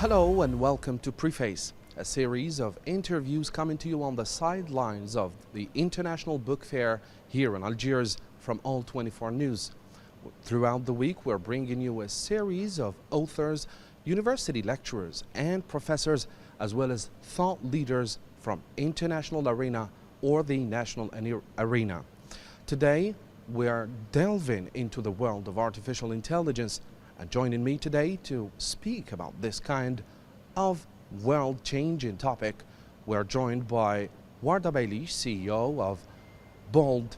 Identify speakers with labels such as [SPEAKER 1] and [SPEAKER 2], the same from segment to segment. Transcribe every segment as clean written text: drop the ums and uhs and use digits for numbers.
[SPEAKER 1] Hello and welcome to PREFACE, a series of interviews coming to you on the sidelines of the International Book Fair here in Algiers from All 24 News. Throughout the week, we're bringing you a series of authors, university lecturers and professors, as well as thought leaders from international arena or the national arena. Today, we're delving into the world of artificial intelligence, and joining me today to speak about this kind of world-changing topic, we're joined by Warda Bailish, CEO of Bold,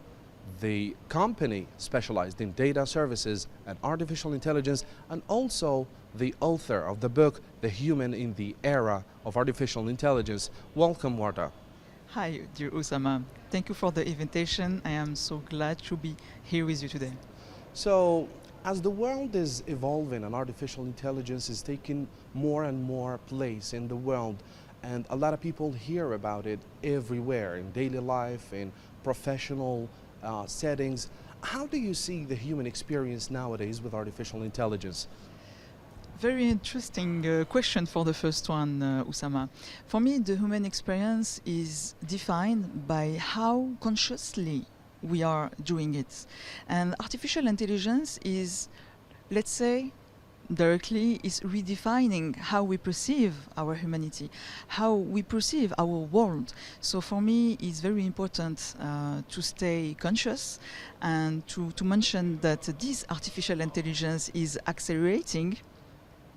[SPEAKER 1] the company specialized in data services and artificial intelligence, and also the author of the book, The Human in the Era of Artificial Intelligence. Welcome, Warda.
[SPEAKER 2] Hi, dear Usama. Thank you for the invitation. I am so glad to be here with you today.
[SPEAKER 1] So, as the world is evolving and artificial intelligence is taking more and more place in the world, and a lot of people hear about it everywhere in daily life, in professional settings, how do you see the human experience nowadays with artificial intelligence?
[SPEAKER 2] Very interesting question for the first one, Usama. For me, the human experience is defined by how consciously we are doing it. And artificial intelligence is, let's say, directly is redefining how we perceive our humanity, how we perceive our world. So for me, it's very important to stay conscious and to mention that this artificial intelligence is accelerating,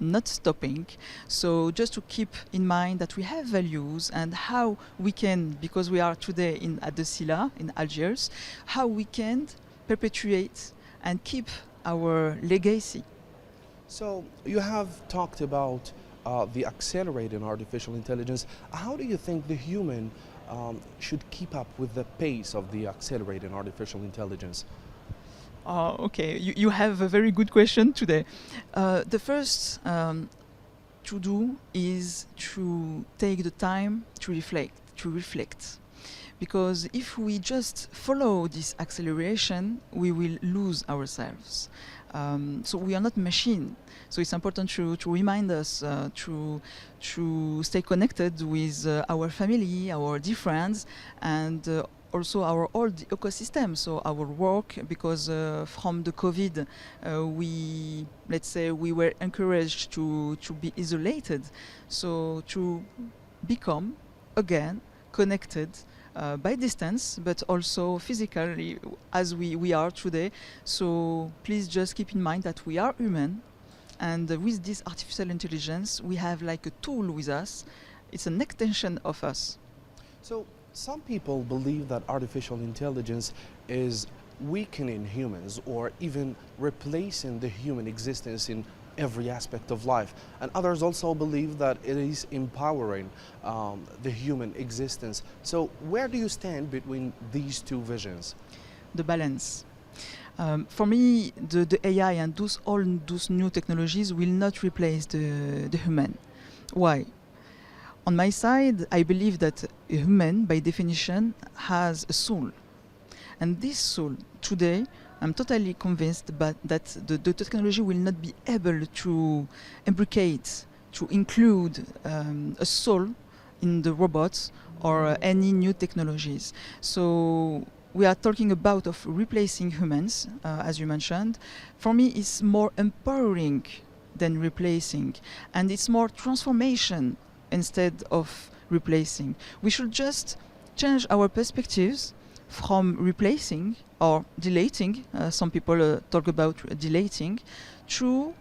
[SPEAKER 2] not stopping. So just to keep in mind that we have values and how we can, because we are today at the SILA in Algiers, how we can perpetuate and keep our legacy.
[SPEAKER 1] So you have talked about the accelerating artificial intelligence. How do you think the human should keep up with the pace of the accelerating artificial intelligence?
[SPEAKER 2] Okay, you have a very good question today. The first to do is to take the time to reflect. Because if we just follow this acceleration, we will lose ourselves. So we are not machine. So it's important to remind us to stay connected with our family, our dear friends, and also our old ecosystem, so our work, because from the COVID, we were encouraged to be isolated, so to become again connected by distance, but also physically as we are today. So please just keep in mind that we are human, and with this artificial intelligence, we have like a tool with us. It's an extension of us.
[SPEAKER 1] So some people believe that artificial intelligence is weakening humans or even replacing the human existence in every aspect of life. And others also believe that it is empowering the human existence. So where do you stand between these two visions?
[SPEAKER 2] The balance. For me, the AI and all those new technologies will not replace the human. Why? On my side, I believe that a human, by definition, has a soul. And this soul, today, I'm totally convinced that the technology will not be able to implicate, to include a soul in the robots or any new technologies. So we are talking about of replacing humans, as you mentioned. For me, it's more empowering than replacing, and it's more transformation instead of replacing. We should just change our perspectives from replacing or deleting, some people talk about deleting, to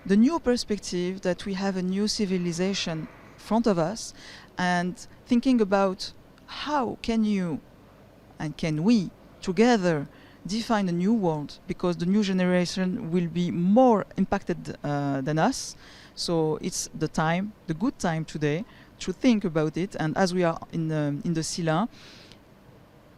[SPEAKER 2] the new perspective that we have a new civilization in front of us, and thinking about how can you and can we together define a new world, because the new generation will be more impacted than us. So it's the time, the good time today, to think about it. And as we are in the SILA,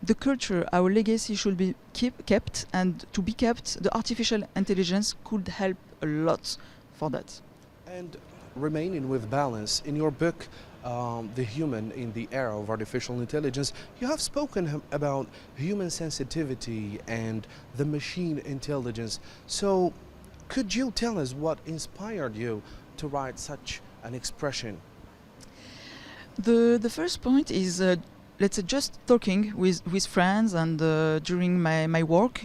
[SPEAKER 2] the culture, our legacy should be kept, and to be kept, the artificial intelligence could help a lot for that.
[SPEAKER 1] And remaining with balance, in your book, The Human in the Era of Artificial Intelligence, you have spoken about human sensitivity and the machine intelligence. So could you tell us what inspired you to write such an expression?
[SPEAKER 2] The first point is, let's say, just talking with friends and during my work,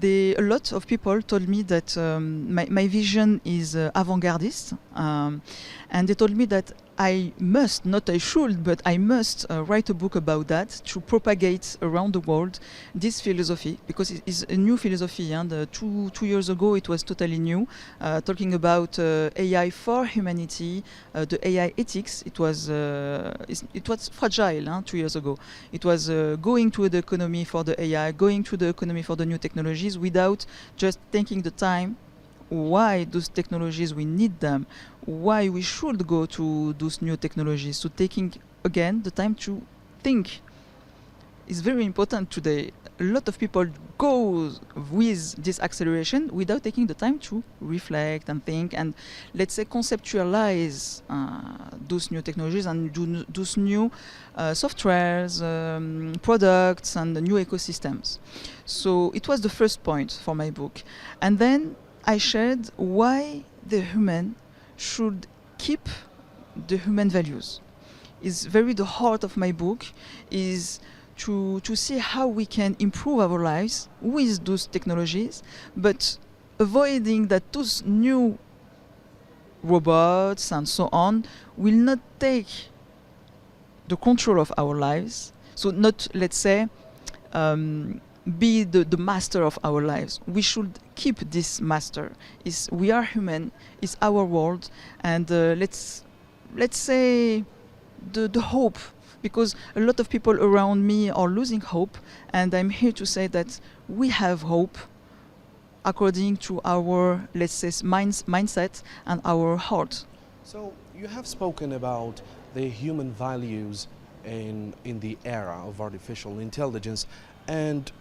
[SPEAKER 2] a lot of people told me that my vision is avant-gardist, and they told me that I must, not I should, but I must write a book about that to propagate around the world this philosophy, because it is a new philosophy. And 2 years ago it was totally new, talking about AI for humanity, the AI ethics. It was fragile 2 years ago. It was going to the economy for the AI, going to the economy for the new technologies, without just taking the time why those technologies we need them, why we should go to those new technologies. So taking again the time to think is very important today. A lot of people go with this acceleration without taking the time to reflect and think and, let's say, conceptualize those new technologies and those new softwares, products and the new ecosystems. So it was the first point for my book. And then I shared why the human should keep the human values. Is very the heart of my book, is to see how we can improve our lives with those technologies, but avoiding that those new robots and so on will not take the control of our lives. So not, let's say, be the master of our lives. We should keep this master. We are human, it's our world, and let's say the hope, because a lot of people around me are losing hope, and I'm here to say that we have hope according to our, let's say, mindset and our heart.
[SPEAKER 1] So you have spoken about the human values in the era of artificial intelligence, and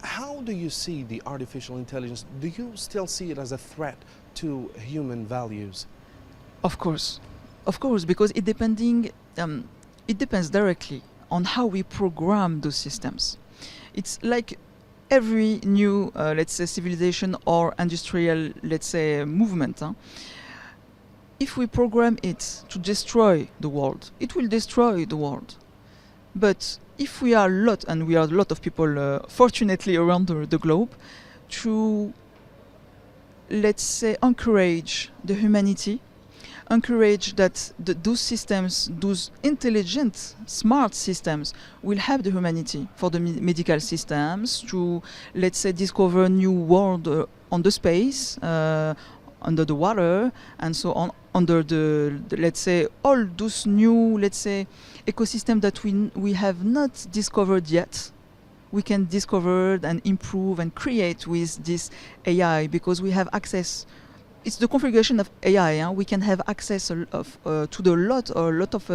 [SPEAKER 1] how do you see the artificial intelligence? Do you still see it as a threat to human values?
[SPEAKER 2] Of course, because it depends directly on how we program those systems. It's like every new, let's say, civilization or industrial, let's say, movement. If we program it to destroy the world, it will destroy the world. But if we are a lot, and we are a lot of people, fortunately, around the globe, to, let's say, encourage the humanity, encourage that those systems, those intelligent, smart systems, will have the humanity for the medical systems to, let's say, discover new world on the space, under the water, and so on, under the let's say, all those new, let's say, ecosystem that we have not discovered yet. We can discover and improve and create with this AI, because we have access. It's the configuration of AI. We can have access to a lot of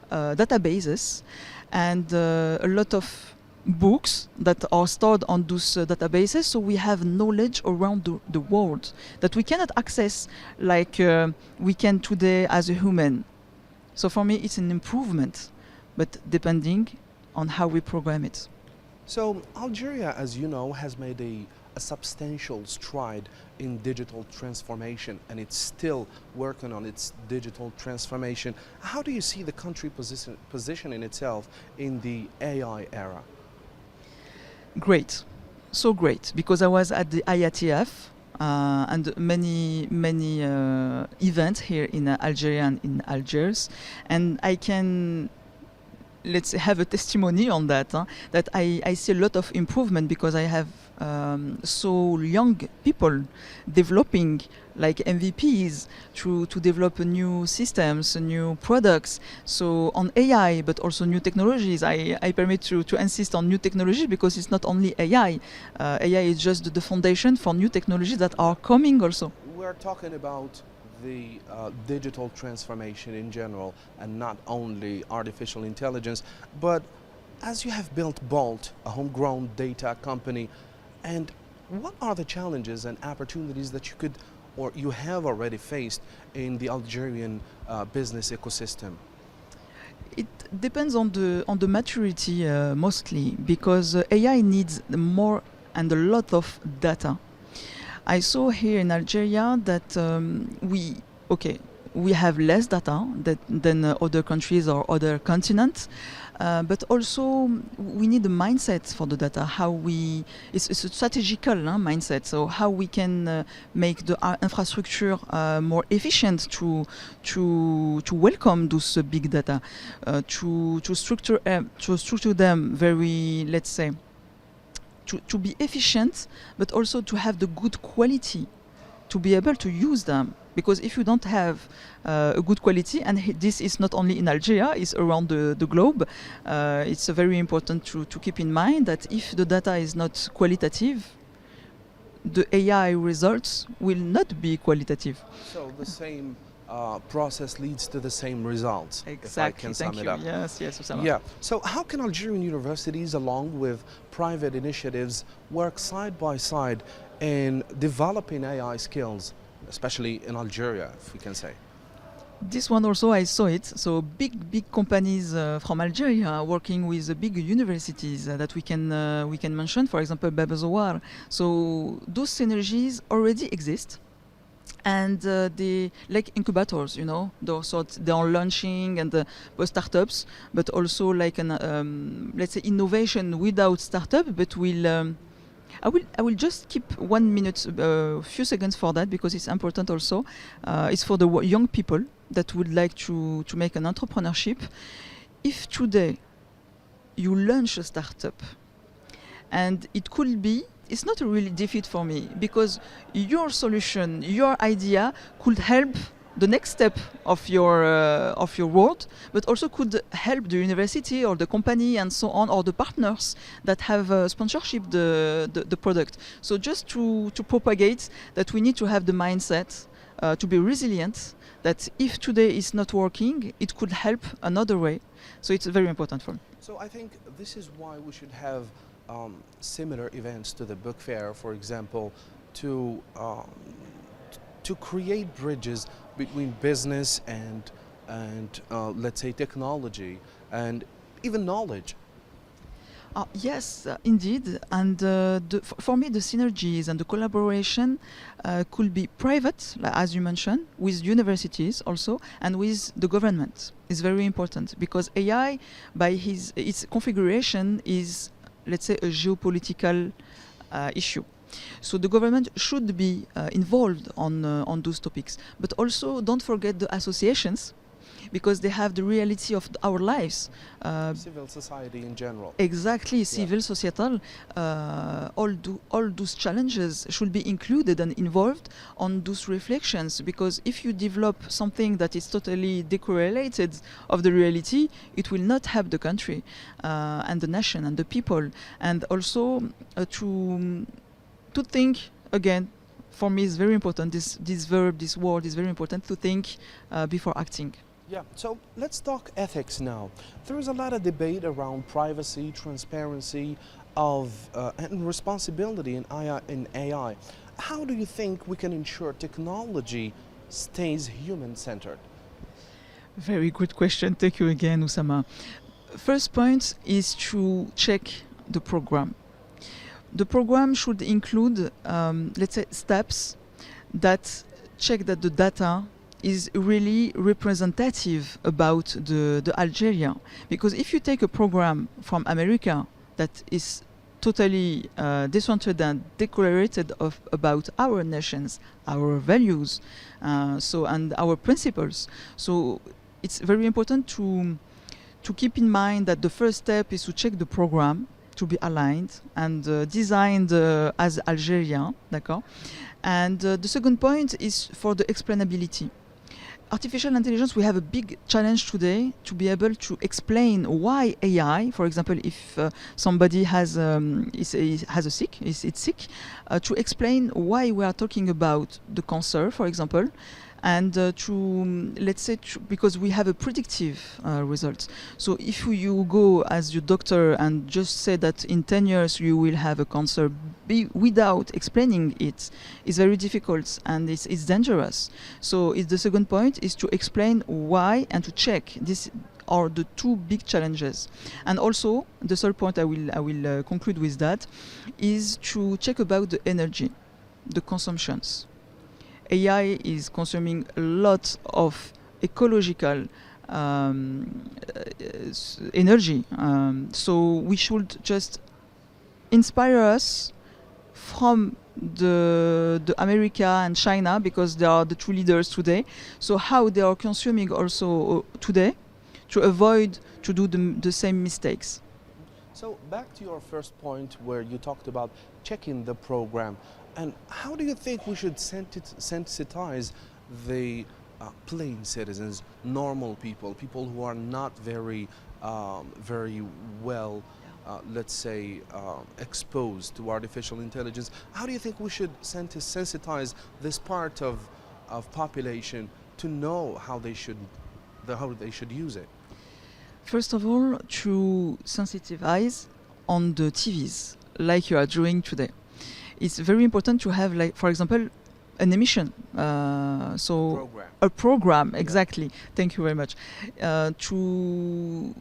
[SPEAKER 2] databases, and a lot of books that are stored on those databases. So we have knowledge around the world that we cannot access like we can today as a human. So for me, it's an improvement, but depending on how we program it.
[SPEAKER 1] So Algeria, as you know, has made a substantial stride in digital transformation, and it's still working on its digital transformation. How do you see the country positioning itself in the AI era?
[SPEAKER 2] Great, so great, because I was at the IATF and many events here in Algeria and in Algiers, and I can, let's say, have a testimony on that, that I see a lot of improvement, because I have so young people developing like MVPs to develop new systems, new products. So on AI, but also new technologies. I permit to insist on new technologies, because it's not only AI. AI is just the foundation for new technologies that are coming also.
[SPEAKER 1] We're talking about the digital transformation in general, and not only artificial intelligence. But as you have built Bolt, a homegrown data company, and what are the challenges and opportunities that you could, or you have already faced in the Algerian business ecosystem?
[SPEAKER 2] It depends on the maturity mostly, because AI needs more and a lot of data. I saw here in Algeria that we have less data than other countries or other continents. But also we need a mindset for the data. It's a strategical mindset. So how we can make the infrastructure more efficient to welcome those big data, to structure them very, let's say, to be efficient, but also to have the good quality, to be able to use them. Because if you don't have a good quality, and this is not only in Algeria, it's around the globe, it's very important to keep in mind that if the data is not qualitative, the AI results will not be qualitative.
[SPEAKER 1] So the same process leads to the same results.
[SPEAKER 2] Exactly.
[SPEAKER 1] If I can sum it up.
[SPEAKER 2] Yes, Osama.
[SPEAKER 1] Yeah. So how can Algerian universities, along with private initiatives, work side by side in developing AI skills, especially in Algeria, if we can say?
[SPEAKER 2] This one also I saw it. So big companies from Algeria are working with the big universities that we can mention. For example, Bab Zouar. So those synergies already exist, and they like incubators. They are launching and startups, but also like an let's say innovation without startup, but will. I will just keep 1 minute, few seconds for that, because it's important also. It's for the young people that would like to make an entrepreneurship. If today you launch a startup, and it's not a really defeat for me, because your solution, your idea could help the next step of your world, but also could help the university or the company and so on, or the partners that have sponsorship the product. So just to propagate that we need to have the mindset to be resilient, that if today is not working, it could help another way. So it's very important for me.
[SPEAKER 1] So I think this is why we should have similar events to the book fair, for example, to create bridges between business and let's say technology and even knowledge.
[SPEAKER 2] Yes, indeed. And for me, the synergies and the collaboration could be private, as you mentioned, with universities also, and with the government. It's very important, because AI, by its configuration, is, let's say, a geopolitical issue. So the government should be involved on those topics. But also don't forget the associations, because they have the reality of our lives.
[SPEAKER 1] Civil society in general.
[SPEAKER 2] Exactly, civil, societal. All those challenges should be included and involved on those reflections, because if you develop something that is totally decorrelated of the reality, it will not help the country and the nation and the people. And also to think again, for me, is very important. This word is very important, to think before acting.
[SPEAKER 1] Yeah, so let's talk ethics now. There is a lot of debate around privacy, transparency, and responsibility in AI. How do you think we can ensure technology stays human-centered?
[SPEAKER 2] Very good question. Thank you again, Osama. First point is to check the program. The program should include, let's say, steps that check that the data is really representative about the Algeria. Because if you take a program from America that is totally decentered and declarated about our nations, our values, and our principles, so it's very important to keep in mind that the first step is to check the program, to be aligned and designed as Algeria, d'accord? And the second point is for the explainability. Artificial intelligence, we have a big challenge today to be able to explain why AI, for example, if somebody is sick, to explain why we are talking about the cancer, for example, and let's say, because we have a predictive result. So if you go as your doctor and just say that in 10 years you will have a cancer without explaining it, is very difficult and it's dangerous. So the second point is to explain why and to check. These are the two big challenges. And also the third point, I will conclude with that, is to check about the energy, the consumptions. AI is consuming a lot of ecological energy. So we should just inspire us from the America and China, because they are the two leaders today. So how they are consuming also today, to avoid to do the same mistakes.
[SPEAKER 1] So back to your first point where you talked about checking the program, and how do you think we should sensitize the plain citizens, normal people, people who are not very well, let's say, exposed to artificial intelligence? How do you think we should sensitize this part of population to know how they should use it?
[SPEAKER 2] First of all, to sensitize on the TVs, like you are doing today. It's very important to have, like, for example, an emission. A program, exactly. Yeah. Thank you very much. To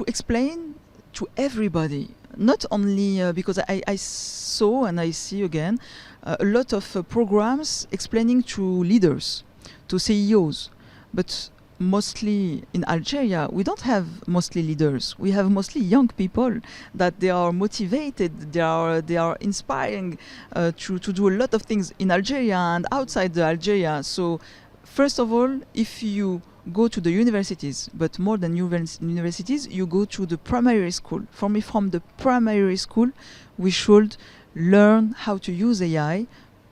[SPEAKER 2] explain to everybody, not only because I saw and I see again a lot of programs explaining to leaders, to CEOs, but mostly in Algeria, we don't have mostly leaders. We have mostly young people that they are motivated, they are inspiring to do a lot of things in Algeria and outside the Algeria. So first of all, if you go to the universities, but more than universities, you go to the primary school. For me, from the primary school, we should learn how to use AI,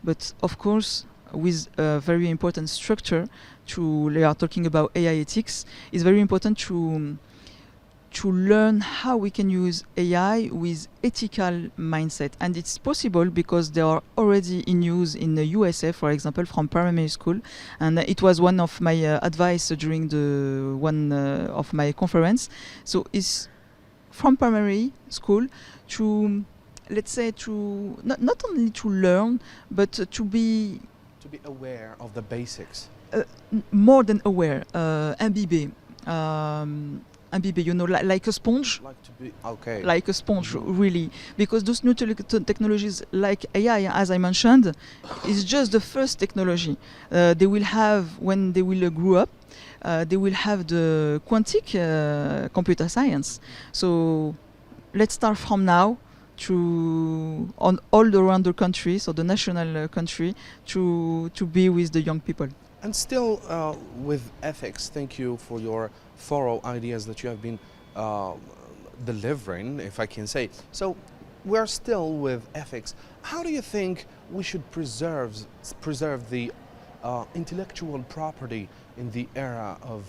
[SPEAKER 2] but of course with a very important structure. We are talking about AI ethics. It's very important to learn how we can use AI with ethical mindset, and it's possible because they are already in use in the USA, for example, from primary school, and it was one of my advice during the one of my conference. So it's from primary school to, let's say, to not only to learn, but to be
[SPEAKER 1] aware of the basics.
[SPEAKER 2] More than aware, imbibé, you know, like a sponge. Like a sponge, really, because those new technologies like AI, as I mentioned, is just the first technology. They will have, when they will grow up, they will have the quantic computer science. So let's start from now on all around the country, so the national country, to be with the young people.
[SPEAKER 1] And still with ethics, thank you for your thorough ideas that you have been delivering, if I can say. So we're still with ethics. How do you think we should preserve the intellectual property in the era of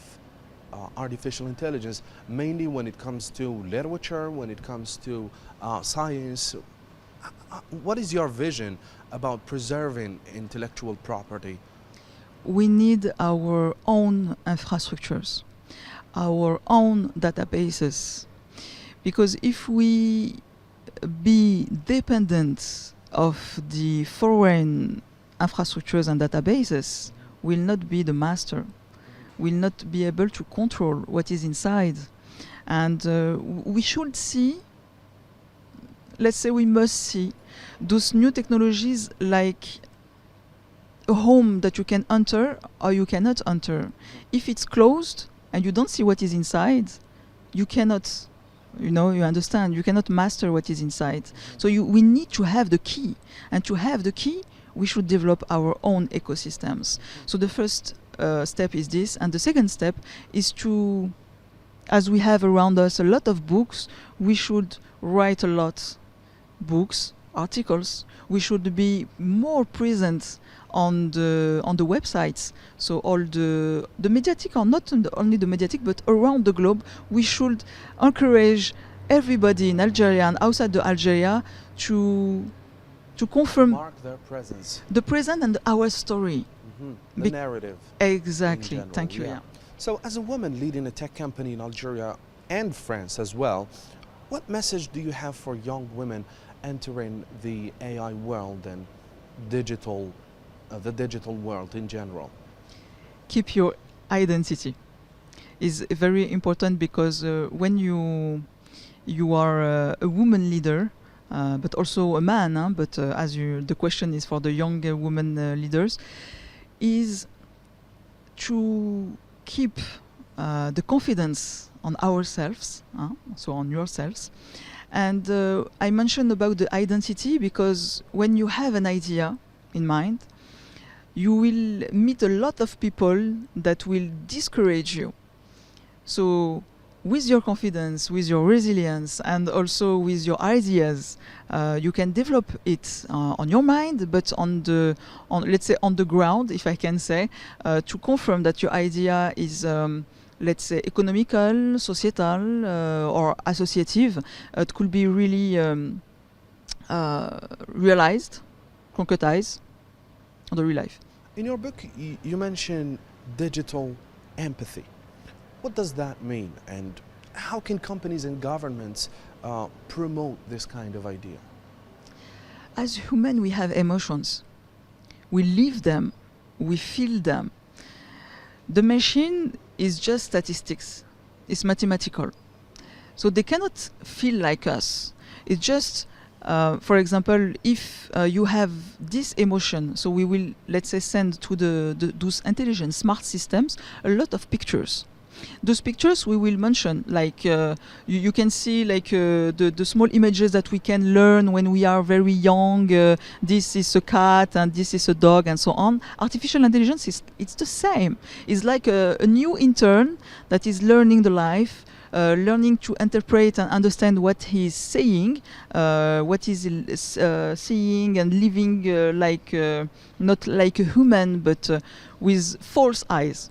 [SPEAKER 1] artificial intelligence, mainly when it comes to literature, when it comes to science? What is your vision about preserving intellectual property?
[SPEAKER 2] We need our own infrastructures, our own databases, because if we be dependent of the foreign infrastructures and databases, we'll not be the master, we'll not be able to control what is inside. And we should see, let's say we must see those new technologies like a home that you can enter or you cannot enter. If it's closed and you don't see what is inside, you cannot, you understand, you cannot master what is inside. So we need to have the key, and to have the key, we should develop our own ecosystems. So the first step is this, and the second step is to, as we have around us a lot of books, we should write a lot books, articles. We should be more present on the websites. So all the mediatic, or not only the mediatic, but around the globe, we should encourage everybody in Algeria and outside the Algeria to confirm
[SPEAKER 1] mark their presence,
[SPEAKER 2] the present and our story,
[SPEAKER 1] the narrative.
[SPEAKER 2] Exactly.
[SPEAKER 1] General,
[SPEAKER 2] thank you.
[SPEAKER 1] Yeah. So as a woman leading a tech company in Algeria and France as well, what message do you have for young women entering the AI world and digital, the digital world in general?
[SPEAKER 2] Keep your identity. Is very important, because when you are a woman leader, but also a man, but as the question is for the young women leaders, is to keep the confidence on ourselves, so on yourselves. And I mentioned about the identity because when you have an idea in mind, you will meet a lot of people that will discourage you. So with your confidence, with your resilience, and also with your ideas, you can develop it on your mind, but let's say on the ground, if I can say, to confirm that your idea is let's say economical, societal, or associative. It could be really realized, concretized on the real life.
[SPEAKER 1] In your book, you mention digital empathy. What does that mean, and how can companies and governments promote this kind of idea?
[SPEAKER 2] As humans, we have emotions. We live them, we feel them. The machine is just statistics. It's mathematical. So they cannot feel like us. It's just, for example, if you have this emotion, so we will, let's say, send to those intelligent smart systems a lot of pictures. Those pictures we will mention, like you can see like the small images that we can learn when we are very young. This is a cat and this is a dog and so on. Artificial intelligence it's the same. It's like a new intern that is learning the life, learning to interpret and understand what he's saying, what he's seeing and living like not like a human but with false eyes.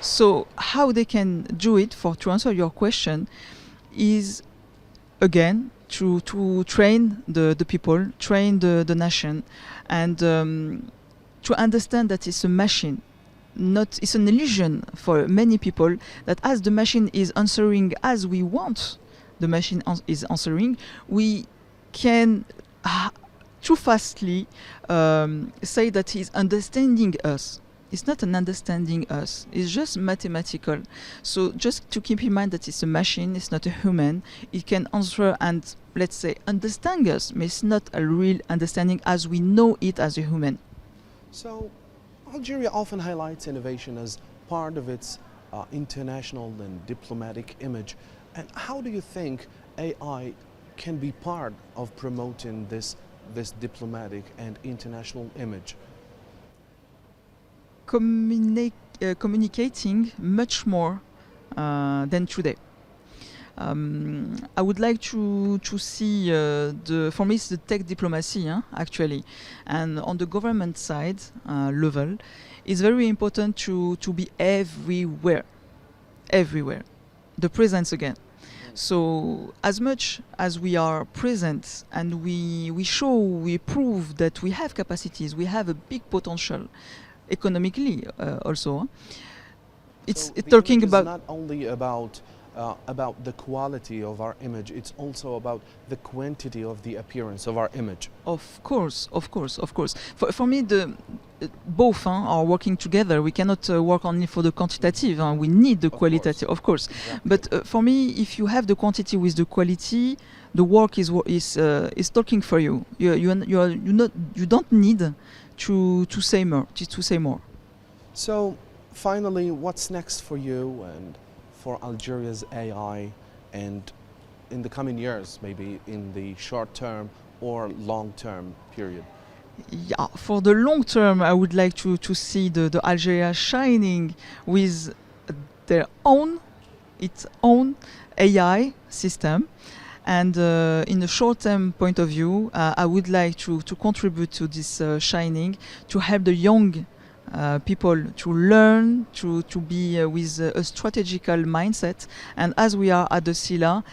[SPEAKER 2] So how they can do it, to answer your question, is again to train the people, train the nation, and to understand that it's a machine. It's an illusion for many people that as the machine is answering as we want the machine is answering, we can too fastly say that he's understanding us. It's not an understanding us, it's just mathematical. So just to keep in mind that it's a machine, it's not a human. It can answer and, let's say, understand us, but it's not a real understanding as we know it as a human.
[SPEAKER 1] So Algeria often highlights innovation as part of its international and diplomatic image. And how do you think AI can be part of promoting this diplomatic and international image?
[SPEAKER 2] Communicating much more than today. I would like to see for me it's the tech diplomacy actually, and on the government side level, it's very important to be everywhere, the presence again. So as much as we are present and we prove that we have capacities, we have a big potential. Economically, also, it's talking about
[SPEAKER 1] not only about the quality of our image; it's also about the quantity of the appearance of our image.
[SPEAKER 2] Of course. For me, both are working together. We cannot work only for the quantitative. We need the qualitative, of course.
[SPEAKER 1] Exactly.
[SPEAKER 2] But for me, if you have the quantity with the quality, the work is talking for you. You don't need to say more.
[SPEAKER 1] So finally, what's next for you and for Algeria's AI, and in the coming years, maybe in the short term or long term period?
[SPEAKER 2] Yeah, for the long term, I would like to see the Algeria shining with its own AI system. And in a short-term point of view, I would like to contribute to this shining, to help the young people to learn, to be with a strategical mindset. And as we are at the SILA,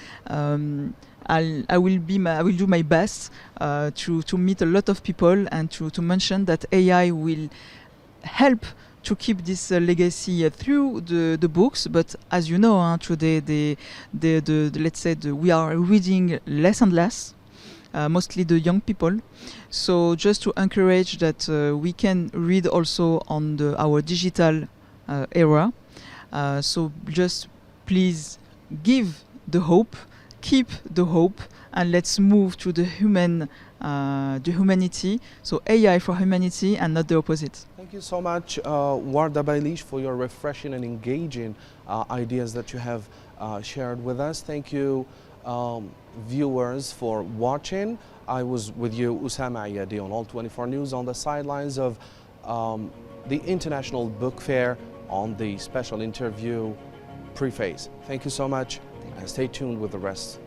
[SPEAKER 2] I will do my best to meet a lot of people and to mention that AI will help to keep this legacy through the books, but as you know, today let's say we are reading less and less, mostly the young people. So just to encourage that we can read also on our digital era. So just please give the hope, keep the hope and let's move to the humanity. So AI for humanity and not the opposite.
[SPEAKER 1] Thank you so much, Warda Bailish, for your refreshing and engaging ideas that you have shared with us. Thank you, viewers, for watching. I was with you, Usama Ayadi, on All 24 News, on the sidelines of the International Book Fair, on the special interview Preface. Thank you so much, and stay tuned with the rest